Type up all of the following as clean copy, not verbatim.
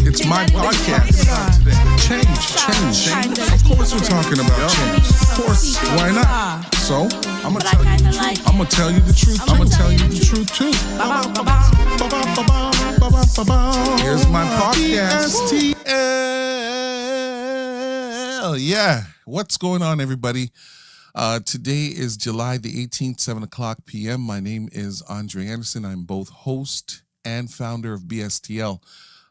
It's my podcast today. Change. Of course we're talking about change. Of course, why not? So, I'm gonna tell you the truth. I'm gonna tell you the truth too. Here's my podcast. Yeah. What's going on, everybody? Today is July the 18th, 7 o'clock p.m. My name is Andre Anderson. I'm both host and founder of BSTL.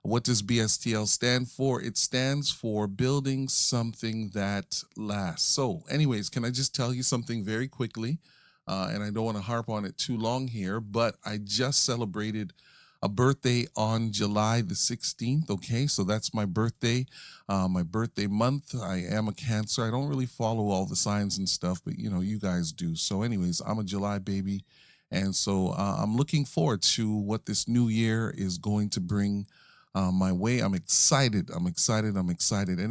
What does BSTL stand for? It stands for Building Something That Lasts. So anyways, can I just tell you something very quickly? And I don't want to harp on it too long here, but I just celebrated a birthday on July the 16th. Okay, so that's my birthday month. I am a Cancer. I don't really follow all the signs and stuff, but you guys do. So anyways, I'm a July baby. And so I'm looking forward to what this new year is going to bring my way. I'm excited. And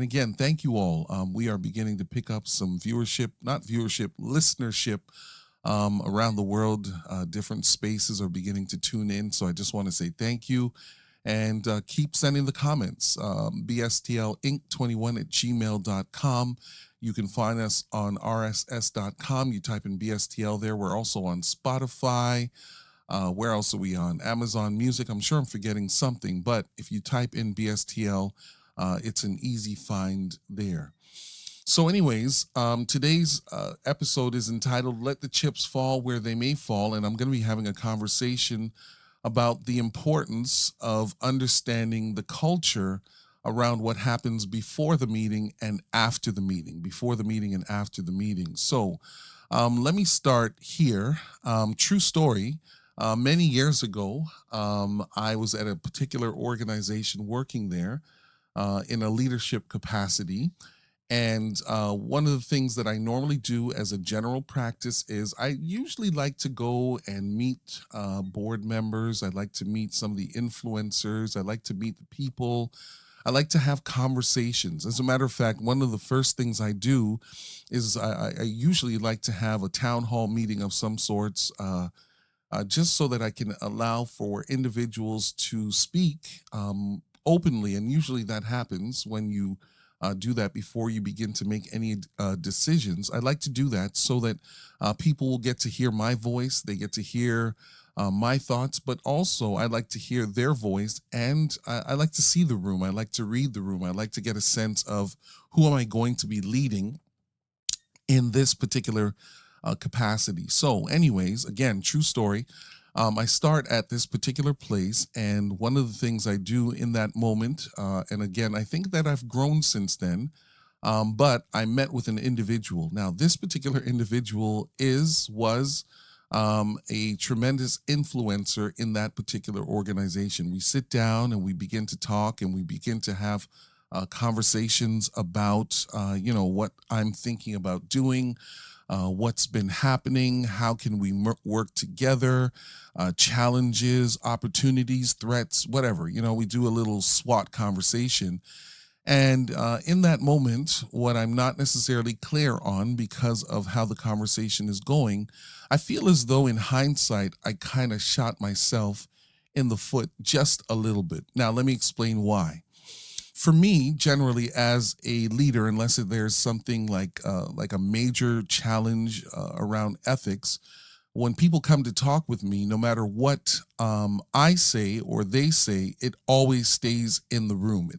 again, thank you all. We are beginning to pick up some listenership around the world. Different spaces are beginning to tune in. So I just want to say thank you and keep sending the comments. bstlinc21@gmail.com. You can find us on rss.com. You type in BSTL there. We're also on Spotify. Where else are we on? Amazon Music. I'm sure I'm forgetting something, but if you type in BSTL, it's an easy find there. So anyways, today's episode is entitled Let the Chips Fall Where They May Fall, and I'm going to be having a conversation about the importance of understanding the culture around what happens before the meeting and after the meeting, So let me start here. True story. Many years ago, I was at a particular organization working there in a leadership capacity. And one of the things that I normally do as a general practice is I usually like to go and meet board members. I like to meet some of the influencers. I like to meet the people. I like to have conversations. As a matter of fact, one of the first things I do is I usually like to have a town hall meeting of some sorts, just so that I can allow for individuals to speak openly. And usually that happens when you do that before you begin to make any decisions. I like to do that so that people will get to hear my voice. They get to hear my thoughts, but also I like to hear their voice, and I like to see the room. I like to read the room. I like to get a sense of who am I going to be leading in this particular capacity. So anyways, again, true story. I start at this particular place, and one of the things I do in that moment, and again, I think that I've grown since then, but I met with an individual. Now, this particular individual was a tremendous influencer in that particular organization. We sit down and we begin to talk, and we begin to have conversations about, what I'm thinking about doing, what's been happening, how can we work together, challenges, opportunities, threats, whatever. We do a little SWOT conversation. And in that moment, what I'm not necessarily clear on because of how the conversation is going, I feel as though in hindsight, I kind of shot myself in the foot just a little bit. Now, let me explain why. For me, generally as a leader, unless there's something like a major challenge around ethics, when people come to talk with me, no matter what I say or they say, it always stays in the room.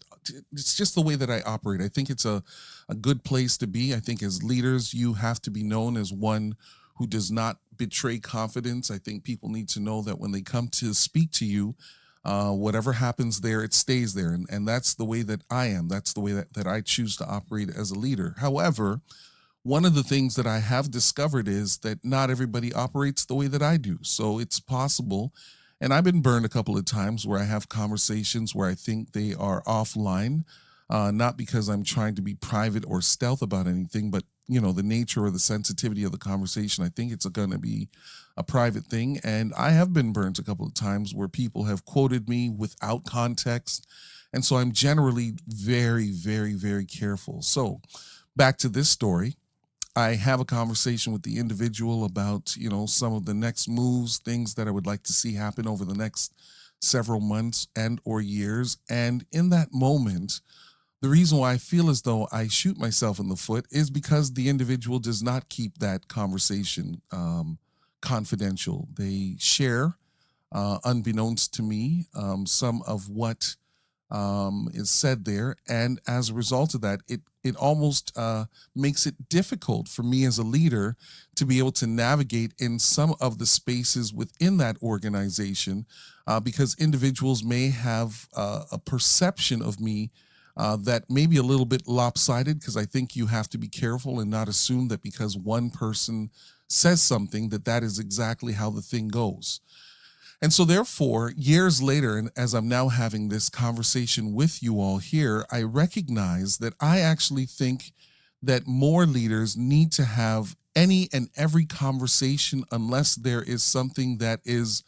It's just the way that I operate. I think it's a good place to be. I think as leaders, you have to be known as one who does not betray confidence. I think people need to know that when they come to speak to you, whatever happens there, it stays there. And that's the way that I am. That's the way that I choose to operate as a leader. However, one of the things that I have discovered is that not everybody operates the way that I do. So it's possible, and I've been burned a couple of times where I have conversations where I think they are offline, not because I'm trying to be private or stealth about anything, but the nature or the sensitivity of the conversation. I think it's going to be a private thing. And I have been burnt a couple of times where people have quoted me without context. And so I'm generally very, very, very careful. So back to this story. I have a conversation with the individual about, some of the next moves, things that I would like to see happen over the next several months and or years. And in that moment, the reason why I feel as though I shoot myself in the foot is because the individual does not keep that conversation confidential. They share, unbeknownst to me, some of what is said there, and as a result of that, it almost makes it difficult for me as a leader to be able to navigate in some of the spaces within that organization, because individuals may have a perception of me that may be a little bit lopsided. Because I think you have to be careful and not assume that because one person says something that that is exactly how the thing goes. And so, therefore, years later, and as I'm now having this conversation with you all here, I recognize that I actually think that more leaders need to have any and every conversation unless there is something that is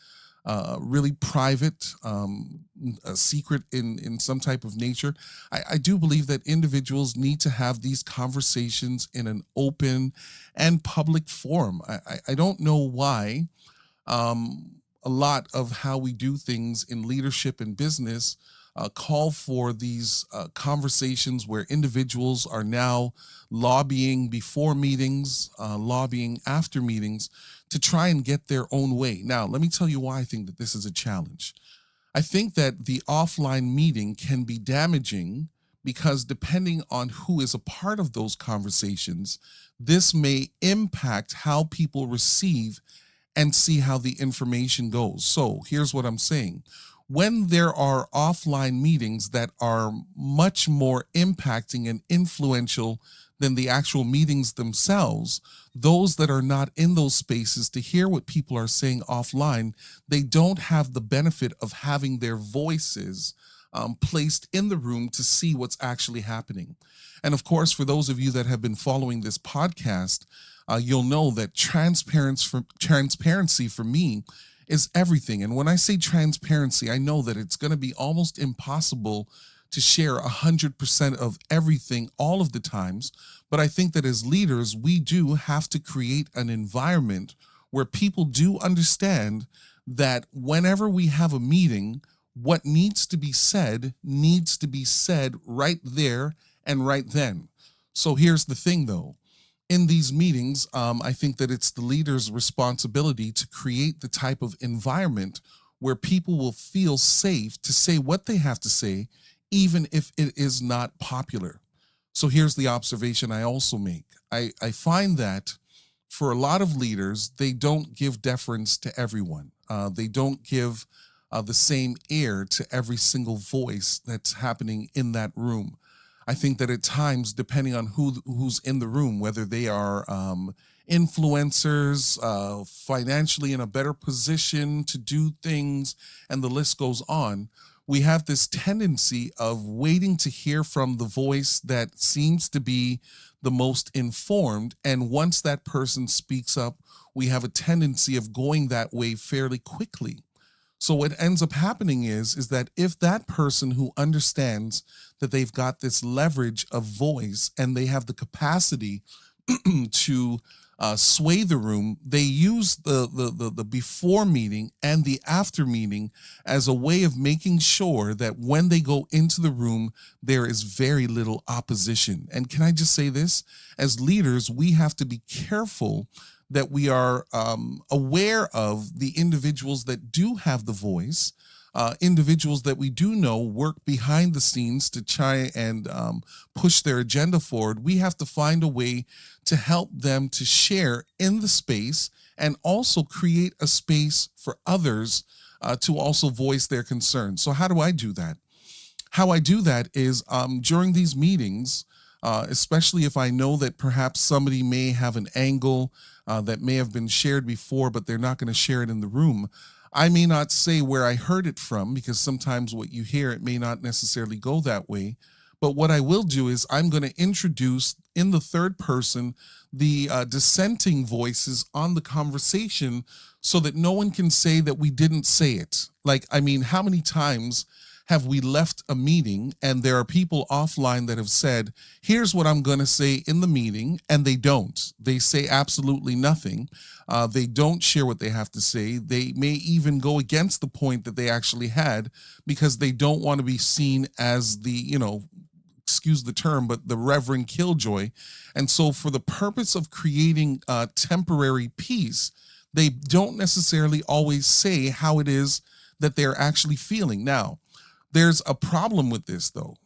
really private, a secret in some type of nature. I do believe that individuals need to have these conversations in an open and public forum. I don't know why a lot of how we do things in leadership and business call for these conversations where individuals are now lobbying before meetings, lobbying after meetings to try and get their own way. Now, let me tell you why I think that this is a challenge. I think that the offline meeting can be damaging because depending on who is a part of those conversations, this may impact how people receive and see how the information goes. So here's what I'm saying. When there are offline meetings that are much more impacting and influential than the actual meetings themselves, those that are not in those spaces to hear what people are saying offline, they don't have the benefit of having their voices placed in the room to see what's actually happening. And of course, for those of you that have been following this podcast, you'll know that transparency for me is everything. And when I say transparency, I know that it's going to be almost impossible to share 100% of everything all of the times. But I think that as leaders, we do have to create an environment where people do understand that whenever we have a meeting, what needs to be said right there and right then. So here's the thing though. In these meetings, I think that it's the leader's responsibility to create the type of environment where people will feel safe to say what they have to say, even if it is not popular. So here's the observation I also make. I find that for a lot of leaders, they don't give deference to everyone. They don't give the same ear to every single voice that's happening in that room. I think that at times, depending on who's in the room, whether they are influencers, financially in a better position to do things, and the list goes on, we have this tendency of waiting to hear from the voice that seems to be the most informed. And once that person speaks up, we have a tendency of going that way fairly quickly. So what ends up happening is that if that person who understands that they've got this leverage of voice and they have the capacity to sway the room, they use the before meeting and the after meeting as a way of making sure that when they go into the room, there is very little opposition. And can I just say this? As leaders, we have to be careful that we are aware of the individuals that do have the voice, individuals that we do know work behind the scenes to try and push their agenda forward. We have to find a way to help them to share in the space and also create a space for others to also voice their concerns. So how do I do that? How I do that is during these meetings, especially if I know that perhaps somebody may have an angle that may have been shared before, but they're not going to share it in the room. I may not say where I heard it from because sometimes what you hear, it may not necessarily go that way. But what I will do is I'm going to introduce in the third person the dissenting voices on the conversation so that no one can say that we didn't say it. Like, I mean, how many times have we left a meeting and there are people offline that have said, here's what I'm going to say in the meeting, and they don't. They say absolutely nothing. They don't share what they have to say. They may even go against the point that they actually had because they don't want to be seen as the, excuse the term, but the Reverend Killjoy. And so, for the purpose of creating temporary peace, they don't necessarily always say how it is that they're actually feeling. Now, there's a problem with this, though.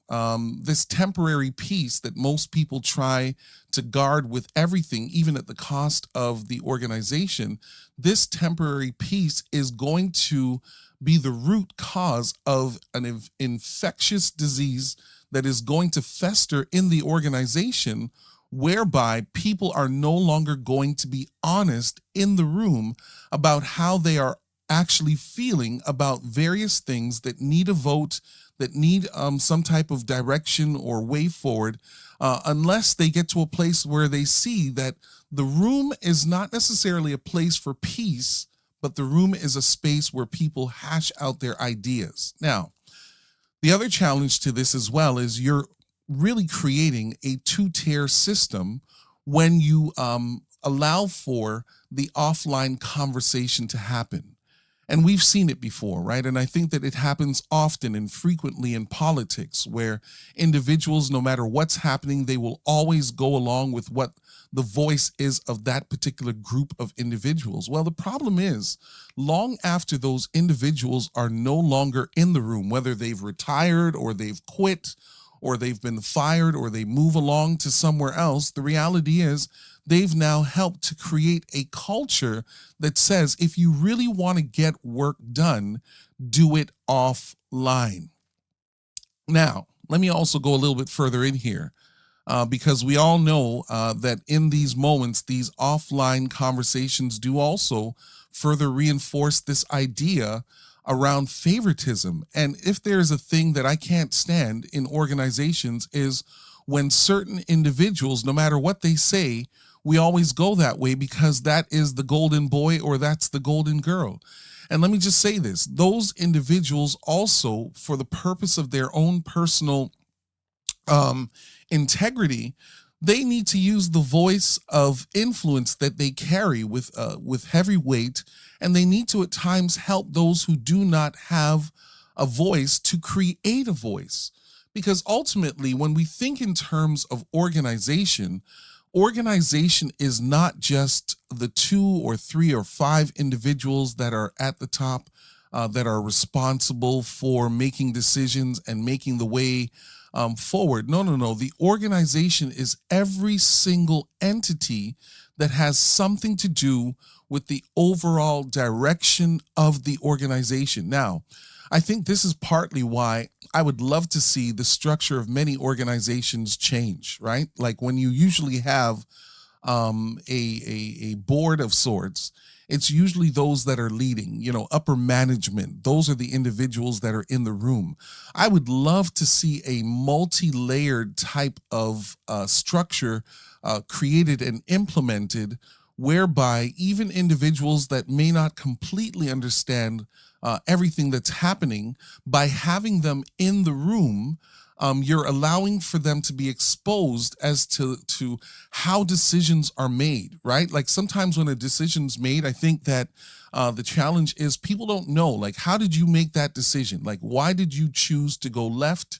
This temporary peace that most people try to guard with everything, even at the cost of the organization, this temporary peace is going to be the root cause of an infectious disease that is going to fester in the organization, whereby people are no longer going to be honest in the room about how they are actually feeling about various things that need a vote, that need some type of direction or way forward, unless they get to a place where they see that the room is not necessarily a place for peace, but the room is a space where people hash out their ideas. Now, the other challenge to this as well is you're really creating a two-tier system when you allow for the offline conversation to happen. And we've seen it before, right? And I think that it happens often and frequently in politics where individuals, no matter what's happening, they will always go along with what the voice is of that particular group of individuals. Well, the problem is, long after those individuals are no longer in the room, whether they've retired or they've quit or they've been fired or they move along to somewhere else, the reality is they've now helped to create a culture that says if you really want to get work done, do it offline. Now, let me also go a little bit further in here. Because we all know that in these moments, these offline conversations do also further reinforce this idea around favoritism. And if there's a thing that I can't stand in organizations is when certain individuals, no matter what they say, we always go that way because that is the golden boy or that's the golden girl. And let me just say this, those individuals also, for the purpose of their own personal integrity, they need to use the voice of influence that they carry with heavy weight, and they need to at times help those who do not have a voice to create a voice. Because ultimately, when we think in terms of organization is not just the 2 or 3 or 5 individuals that are at the top that are responsible for making decisions and making the way forward. No. The organization is every single entity that has something to do with the overall direction of the organization. Now, I think this is partly why I would love to see the structure of many organizations change, right? Like when you usually have a board of sorts, it's usually those that are leading, upper management. Those are the individuals that are in the room. I would love to see a multi-layered type of structure created and implemented, whereby even individuals that may not completely understand everything that's happening, by having them in the room, you're allowing for them to be exposed as to how decisions are made, right? Like sometimes when a decision's made, I think that the challenge is people don't know, like, how did you make that decision? Like, why did you choose to go left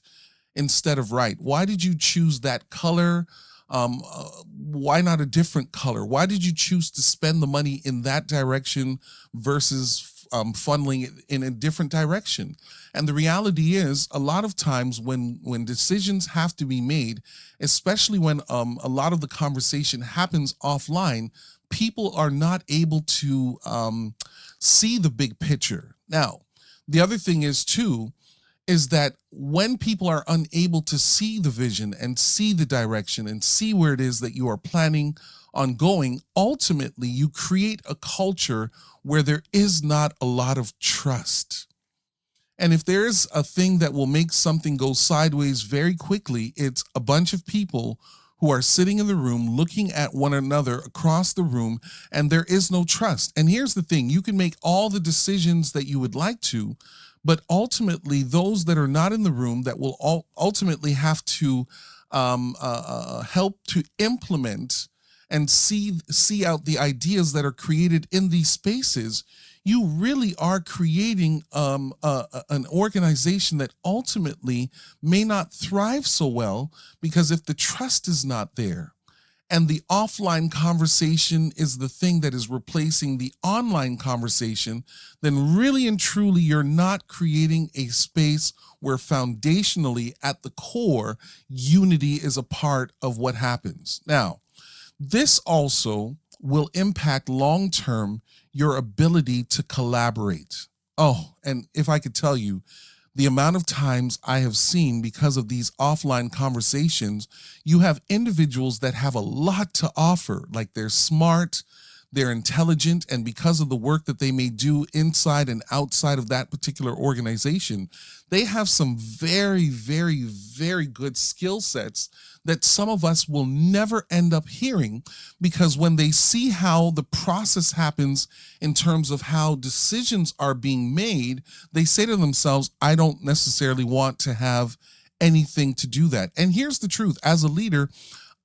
instead of right? Why did you choose that color? Why not a different color? Why did you choose to spend the money in that direction versus funneling it in a different direction? And the reality is, a lot of times when decisions have to be made, especially when a lot of the conversation happens offline, people are not able to see the big picture. Now, the other thing is too, is that when people are unable to see the vision and see the direction and see where it is that you are planning on going, ultimately you create a culture where there is not a lot of trust. And if there's a thing that will make something go sideways very quickly, it's a bunch of people who are sitting in the room looking at one another across the room, and there is no trust. And here's the thing, you can make all the decisions that you would like to, but ultimately those that are not in the room that will ultimately have to help to implement and see out the ideas that are created in these spaces, you really are creating an organization that ultimately may not thrive so well, because if the trust is not there and the offline conversation is the thing that is replacing the online conversation, then really and truly you're not creating a space where foundationally at the core, unity is a part of what happens. Now, this also will impact long term your ability to collaborate. Oh, and if I could tell you, the amount of times I have seen, because of these offline conversations, you have individuals that have a lot to offer, like they're smart, they're intelligent, and because of the work that they may do inside and outside of that particular organization, they have some very, very, very good skill sets that some of us will never end up hearing, because when they see how the process happens in terms of how decisions are being made, they say to themselves, I don't necessarily want to have anything to do that. And here's the truth: as a leader,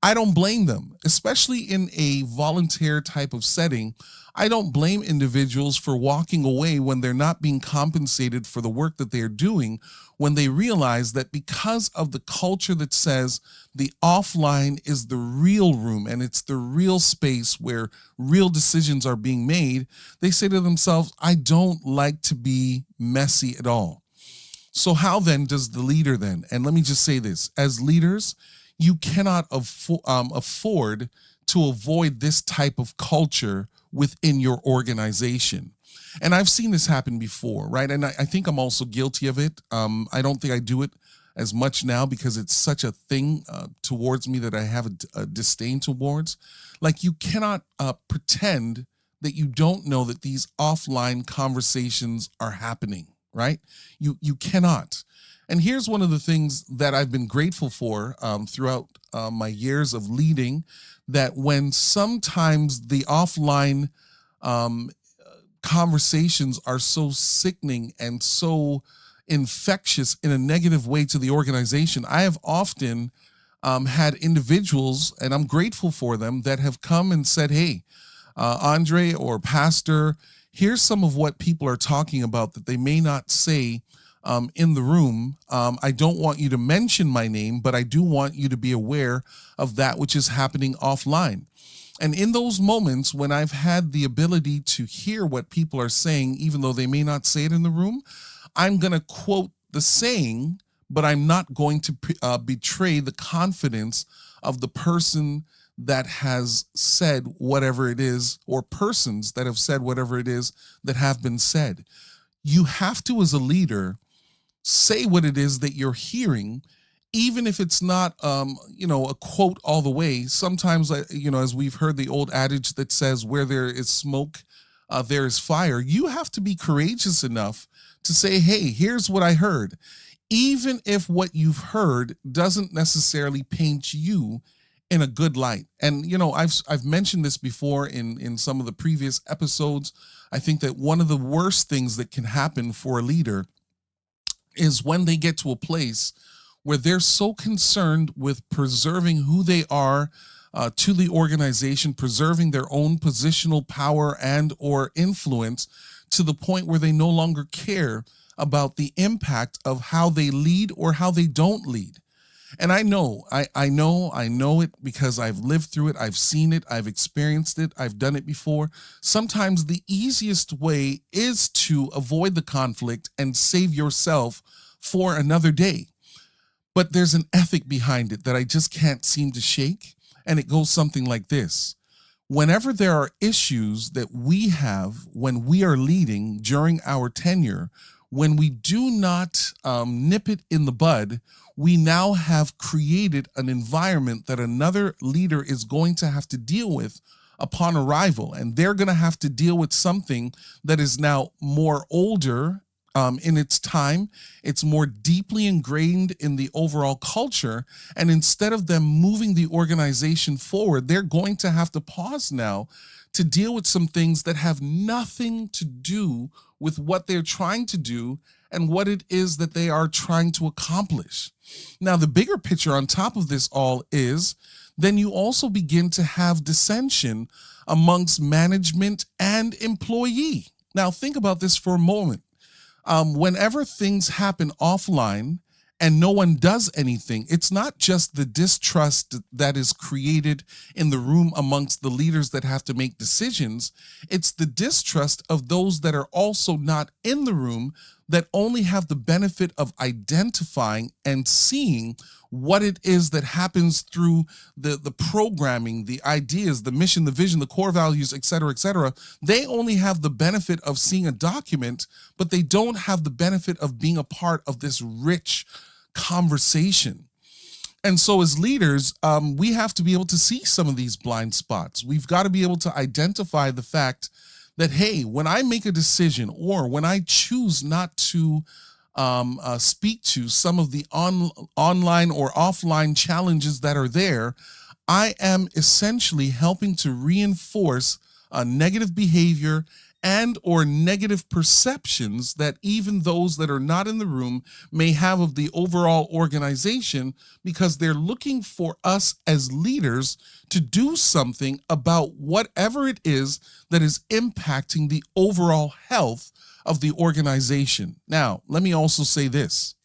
I don't blame them, especially in a volunteer type of setting. I don't blame individuals for walking away when they're not being compensated for the work that they're doing, when they realize that because of the culture that says the offline is the real room and it's the real space where real decisions are being made, they say to themselves, I don't like to be messy at all. So how then does the leader then, and let me just say this, as leaders, you cannot afford to avoid this type of culture within your organization. And I've seen this happen before, right? And I think I'm also guilty of it. I don't think I do it as much now because it's such a thing towards me that I have a disdain towards. Like, you cannot pretend that you don't know that these offline conversations are happening, right? You cannot. And here's one of the things that I've been grateful for throughout my years of leading, that when sometimes the offline conversations are so sickening and so infectious in a negative way to the organization, I have often had individuals, and I'm grateful for them, that have come and said, hey, Andre or Pastor, here's some of what people are talking about that they may not say in the room. I don't want you to mention my name, but I do want you to be aware of that which is happening offline. And in those moments when I've had the ability to hear what people are saying, even though they may not say it in the room, I'm going to quote the saying, but I'm not going to betray the confidence of the person that has said whatever it is, or persons that have said whatever it is that have been said. You have to, as a leader, say what it is that you're hearing, even if it's not, a quote all the way. Sometimes, as we've heard the old adage that says, where there is smoke, there is fire. You have to be courageous enough to say, hey, here's what I heard. Even if what you've heard doesn't necessarily paint you in a good light. And, I've mentioned this before in some of the previous episodes. I think that one of the worst things that can happen for a leader is when they get to a place where they're so concerned with preserving who they are to the organization, preserving their own positional power and or influence, to the point where they no longer care about the impact of how they lead or how they don't lead. And I know it because I've lived through it. I've seen it. I've experienced it. I've done it before. Sometimes the easiest way is to avoid the conflict and save yourself for another day. But there's an ethic behind it that I just can't seem to shake. And it goes something like this. Whenever there are issues that we have when we are leading during our tenure, when we do not nip it in the bud, we now have created an environment that another leader is going to have to deal with upon arrival. And they're going to have to deal with something that is now more older, in its time. It's more deeply ingrained in the overall culture. And instead of them moving the organization forward, they're going to have to pause now to deal with some things that have nothing to do with what they're trying to do and what it is that they are trying to accomplish. Now, the bigger picture on top of this all is then you also begin to have dissension amongst management and employee. Now, think about this for a moment. Whenever things happen offline and no one does anything, it's not just the distrust that is created in the room amongst the leaders that have to make decisions. It's the distrust of those that are also not in the room that only have the benefit of identifying and seeing what it is that happens through the programming, the ideas, the mission, the vision, the core values, et cetera, et cetera. They only have the benefit of seeing a document, but they don't have the benefit of being a part of this rich conversation. And so as leaders, we have to be able to see some of these blind spots. We've got to be able to identify the fact that, hey, when I make a decision or when I choose not to speak to some of the online or offline challenges that are there, I am essentially helping to reinforce negative behavior and or negative perceptions that even those that are not in the room may have of the overall organization, because they're looking for us as leaders to do something about whatever it is that is impacting the overall health of the organization. Now, let me also say this.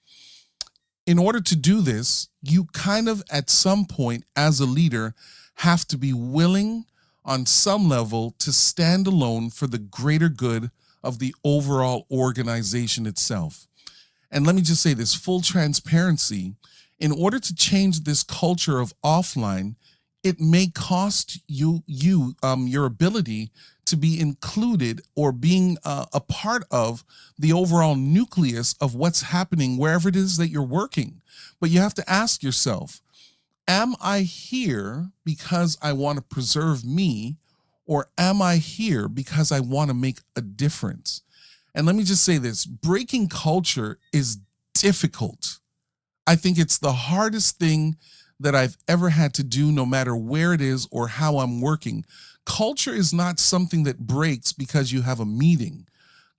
In order to do this, you kind of at some point as a leader have to be willing on some level to stand alone for the greater good of the overall organization itself. And let me just say this, full transparency, in order to change this culture of offline, it may cost you your ability to be included or being a part of the overall nucleus of what's happening wherever it is that you're working. But you have to ask yourself, am I here because I want to preserve me, or am I here because I want to make a difference? And let me just say this, breaking culture is difficult. I think it's the hardest thing that I've ever had to do, no matter where it is or how I'm working. Culture is not something that breaks because you have a meeting.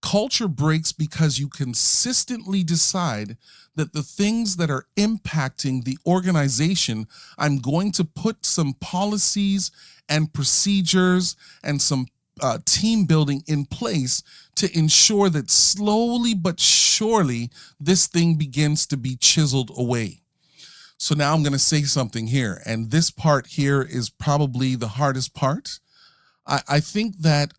Culture breaks because you consistently decide that the things that are impacting the organization, I'm going to put some policies and procedures and some team building in place to ensure that slowly but surely this thing begins to be chiseled away. So now I'm going to say something here, and this part here is probably the hardest part. I think that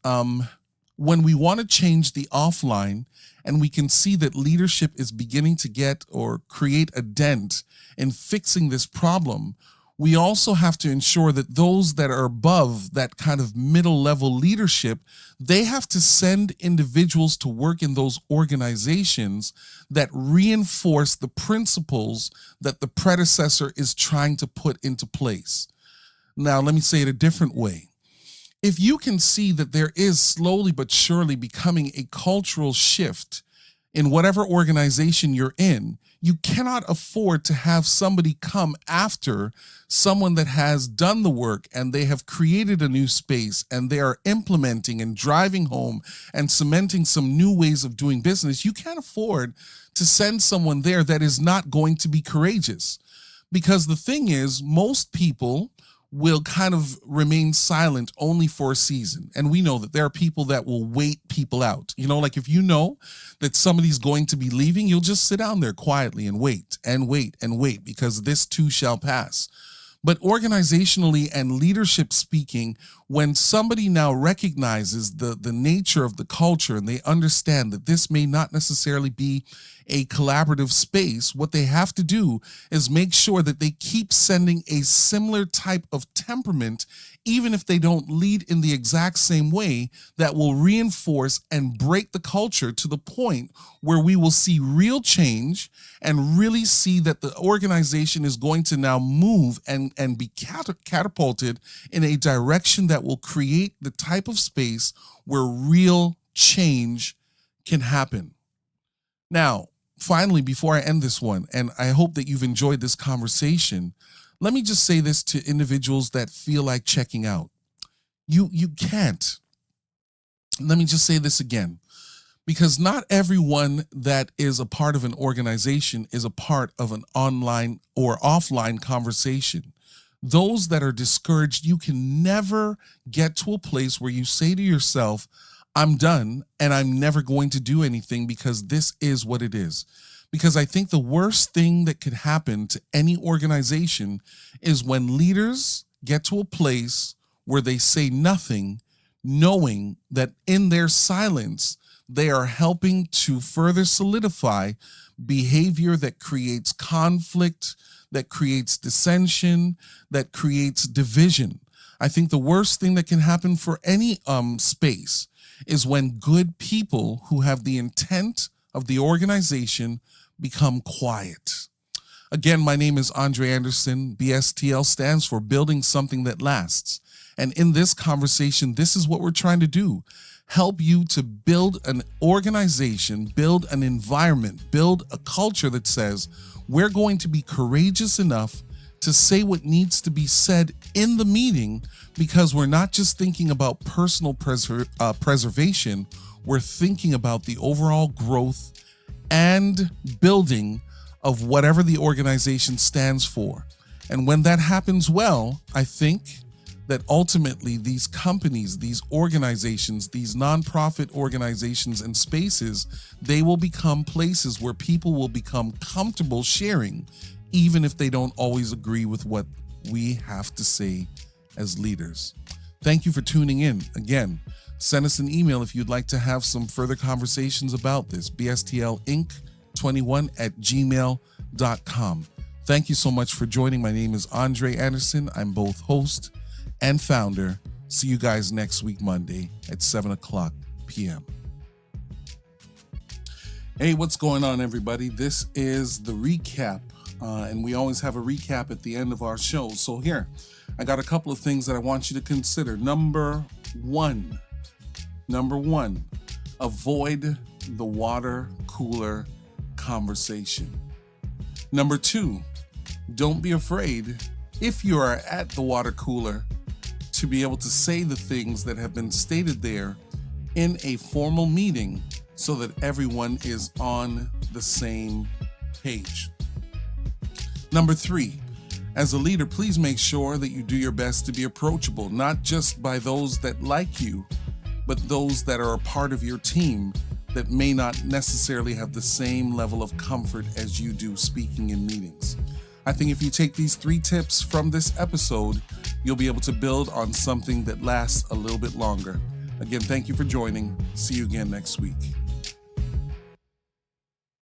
when we want to change the offline and we can see that leadership is beginning to get or create a dent in fixing this problem, we also have to ensure that those that are above that kind of middle level leadership, they have to send individuals to work in those organizations that reinforce the principles that the predecessor is trying to put into place. Now, let me say it a different way. If you can see that there is slowly but surely becoming a cultural shift in whatever organization you're in, you cannot afford to have somebody come after someone that has done the work and they have created a new space and they are implementing and driving home and cementing some new ways of doing business. You can't afford to send someone there that is not going to be courageous. Because the thing is, most people will kind of remain silent only for a season. And we know that there are people that will wait people out. You know, like if you know that somebody's going to be leaving, you'll just sit down there quietly and wait and wait and wait, because this too shall pass. But organizationally and leadership speaking, when somebody now recognizes the nature of the culture and they understand that this may not necessarily be a collaborative space, what they have to do is make sure that they keep sending a similar type of temperament, even if they don't lead in the exact same way, that will reinforce and break the culture to the point where we will see real change and really see that the organization is going to now move and be catapulted in a direction that will create the type of space where real change can happen. Now, finally, before I end this one, and I hope that you've enjoyed this conversation, let me just say this to individuals that feel like checking out. You can't. Let me just say this again, because not everyone that is a part of an organization is a part of an online or offline conversation. Those that are discouraged, you can never get to a place where you say to yourself, I'm done and I'm never going to do anything because this is what it is. Because I think the worst thing that could happen to any organization is when leaders get to a place where they say nothing, knowing that in their silence, they are helping to further solidify behavior that creates conflict, that creates dissension, that creates division. I think the worst thing that can happen for any space is when good people who have the intent of the organization become quiet. Again, my name is Andre Anderson. BSTL stands for Building Something That Lasts. And in this conversation, this is what we're trying to do. Help you to build an organization, build an environment, build a culture that says we're going to be courageous enough to say what needs to be said in the meeting, because we're not just thinking about personal preservation, we're thinking about the overall growth and building of whatever the organization stands for. And when that happens well, I think that ultimately these companies, these organizations, these nonprofit organizations and spaces, they will become places where people will become comfortable sharing, even if they don't always agree with what we have to say as leaders. Thank you for tuning in. Again, send us an email if you'd like to have some further conversations about this, bstlinc21@gmail.com. Thank you so much for joining. My name is Andre Anderson. I'm both host and founder. See you guys next week, Monday at 7:00 p.m. Hey, what's going on, everybody? This is the recap, and we always have a recap at the end of our show. So here, I got a couple of things that I want you to consider. Number one, avoid the water cooler conversation. Number two, don't be afraid, if you are at the water cooler, to be able to say the things that have been stated there in a formal meeting so that everyone is on the same page. Number three, as a leader, please make sure that you do your best to be approachable, not just by those that like you, but those that are a part of your team that may not necessarily have the same level of comfort as you do speaking in meetings. I think if you take these 3 tips from this episode, you'll be able to build on something that lasts a little bit longer. Again, thank you for joining. See you again next week.